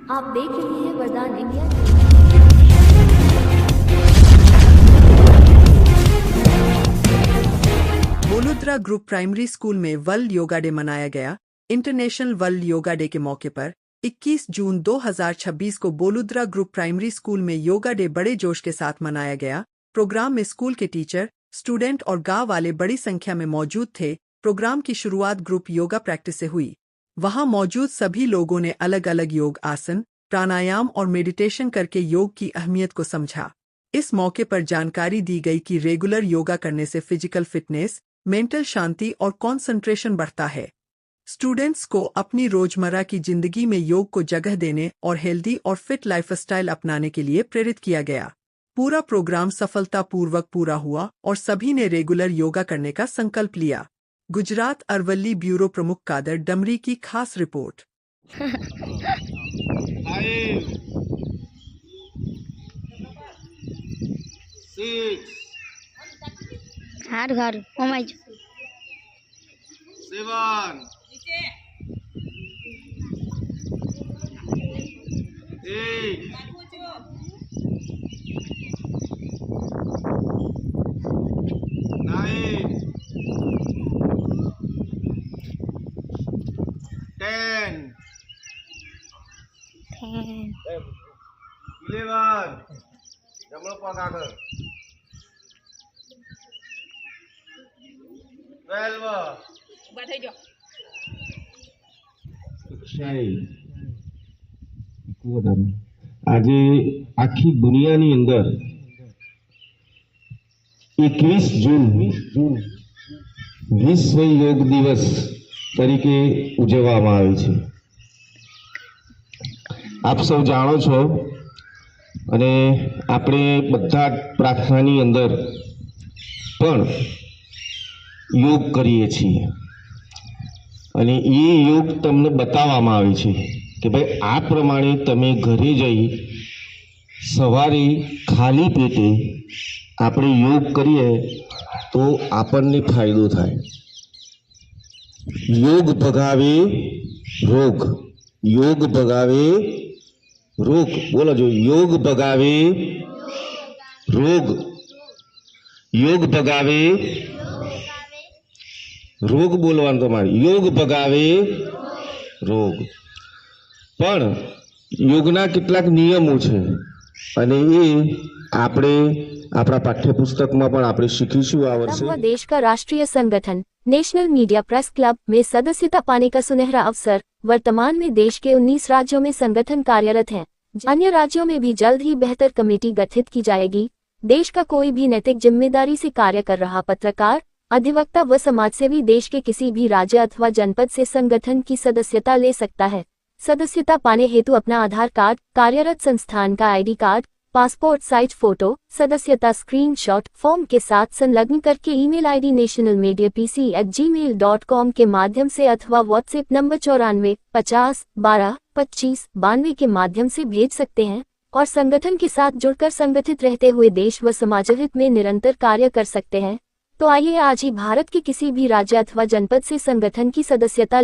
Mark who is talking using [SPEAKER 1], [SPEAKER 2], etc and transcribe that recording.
[SPEAKER 1] आप देख रहे हैं वरदान इंडिया।
[SPEAKER 2] बोलुद्रा ग्रुप प्राइमरी स्कूल में वर्ल्ड योगा डे मनाया गया। इंटरनेशनल वर्ल्ड योगा डे के मौके पर 21 जून 2026 को बोलुद्रा ग्रुप प्राइमरी स्कूल में योगा डे बड़े जोश के साथ मनाया गया। प्रोग्राम में स्कूल के टीचर, स्टूडेंट और गांव वाले बड़ी संख्या में मौजूद थे। प्रोग्राम की शुरुआत ग्रुप योगा प्रैक्टिस से हुई। वहां मौजूद सभी लोगों ने अलग अलग योग आसन, प्राणायाम और मेडिटेशन करके योग की अहमियत को समझा। इस मौके पर जानकारी दी गई कि रेगुलर योगा करने से फिजिकल फिटनेस, मेंटल शांति और कंसंट्रेशन बढ़ता है। स्टूडेंट्स को अपनी रोजमर्रा की जिंदगी में योग को जगह देने और हेल्दी और फिट लाइफस्टाइल अपनाने के लिए प्रेरित किया गया। पूरा प्रोग्राम सफलतापूर्वक पूरा हुआ और सभी ने रेगुलर योगा करने का संकल्प लिया। गुजरात अरवल्ली ब्यूरो प्रमुख कादर डमरी की खास रिपोर्ट।
[SPEAKER 3] घर घर ओ माय
[SPEAKER 4] 7 8 9 10 11 જમણો પગ આગળ 12
[SPEAKER 5] આજે આખી દુનિયાની અંદર 21 જૂન વિશ્વ યોગ દિવસ તરીકે ઉજવવામાં આવે છે। આપ સૌ જાણો છો અને આપણે બધા પ્રાર્થનાની અંદર પણ યોગ કરીએ છીએ અને એ યોગ તમને બતાવવામાં આવે છે કે ભાઈ આ પ્રમાણે તમે ઘરે જઈ સવારે ખાલી પેટે આપણે યોગ કરીએ તો આપણને ફાયદો થાય। યોગ ભગાવે રોગ, યોગ ભગાવે રોગ, બોલો જો, યોગ ભગાવે રોગ, યોગ ભગાવે રોગ બોલવાનું તમારે, યોગ ભગાવે રોગ। પણ યોગના કેટલાક નિયમો છે અને એ આપણે આપણા પાઠ્યપુસ્તકમાં પણ આપણે શીખીશું આ વર્ષે।
[SPEAKER 1] देश का राष्ट्रीय संगठन नेशनल मीडिया प्रेस क्लब में सदस्यता पाने का सुनहरा अवसर। वर्तमान में देश के 19 राज्यों में संगठन कार्यरत है। अन्य राज्यों में भी जल्द ही बेहतर कमेटी गठित की जाएगी। देश का कोई भी नैतिक जिम्मेदारी से कार्य कर रहा पत्रकार, अधिवक्ता व समाजसेवी देश के किसी भी राज्य अथवा जनपद से संगठन की सदस्यता ले सकता है। सदस्यता पाने हेतु अपना आधार कार्ड, कार्यरत संस्थान का ID card, passport size photo, सदस्यता स्क्रीनशॉट फॉर्म के साथ संलग्न करके ईमेल आईडी nationalmediapc@gmail.com के माध्यम से अथवा व्हाट्सएप नंबर 94 50 12 25 92 के माध्यम से भेज सकते हैं और संगठन के साथ जुड़कर संगठित रहते हुए देश व समाजहित में निरंतर कार्य कर सकते हैं। तो आइए आज ही भारत के किसी भी राज्य अथवा जनपद से संगठन की सदस्यता लें।